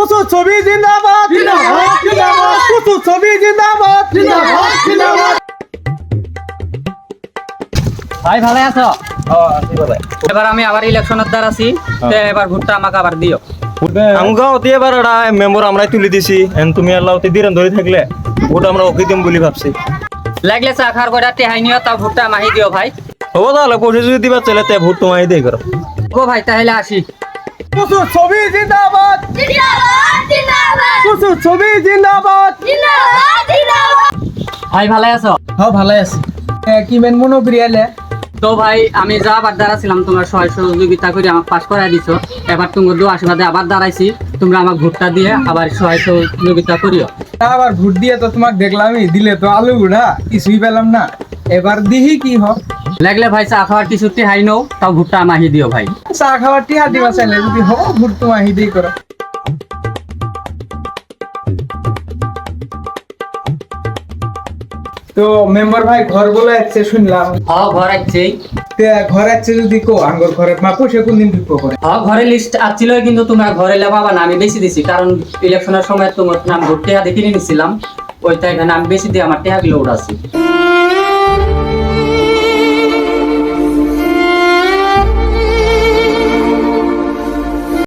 কুসু ছবি জিন্দাবাদ জিন্দাবাদ জিন্দাবাদ কুসু ছবি জিন্দাবাদ জিন্দাবাদ জিন্দাবাদ। ভাই ভালো আছো? এবার আমি আবার ইলেকশনের দ্বার আছি, এবার ভোটটা আমাকে আবার দিও। আমগাও অতি এবার ওরা মেম্বার আমরাই তুলে দিছি, তুমি আল্লাহ অতি দিন ধরে থাকলে ভোট আমরা ওকে দিম বলে ভাবছি। লাগলে চা খার কয়টা টেহাই নিও, তাও ভোটটা মাহি দিও ভাই। হবো তাহলে পয়সা যদি দিবা চলে তে ভোট তোমায় দিয়ে করো। ও ভাই তাহলে আসি। কুসু ছবি জিন্দাবাদ জিন্দাবাদ জিন্দাবাদ কুসু ছবি জিন্দাবাদ। জিন্দাবাদ জিন্দাবাদ। ভাই ভালো আছো? হ্যাঁ ভালো আছি। কি মেন মনো প্রিয়ালে তো ভাই আমি যা আবার দাঁড়াছিলাম তোমার সহায় সহযোগিতা করে আমাকে পাস করাই দিছো, এবার তোমার দু আশীর্বাদে আবার দাঁড়াইছি, তোমরা আমাকে ভোটটা দিয়ে আবার সহায় সহযোগিতা করিও। আবার ভোট দিয়ে তো তোমাকে দেখলামই, দিলে তো আলু বুড়া কিছুই পেলাম না, এবার দিহি কি হোক। লাগলে ভাই চা খাওয়ার কিছু টেহাই নও, তাও ভোটটা মাহি দিও ভাই। চা খাওয়ার টিহা দিবা চাইলে যদি হোক ভোট তোমার হিদেই করো। তো মেম্বার ভাই ঘর বলে যাচ্ছে শুনলাম, ঘর আসছেই। ঘর যাচ্ছে যদি কো আঙ্গর ঘরের মা পয়সা কোন দিন ঢুকবো করে। ঘরের লিস্ট আসছিল, কিন্তু তোমরা ঘরে লেবাবা না, আমি বেশি দিছি, কারণ ইলেকশনের সময় তোমার নাম ভোট টেহা দেখে নিয়েছিলাম, ওইটা এখানে আমি বেশি দিয়ে আমার টেহা গুলো উড়াচ্ছি।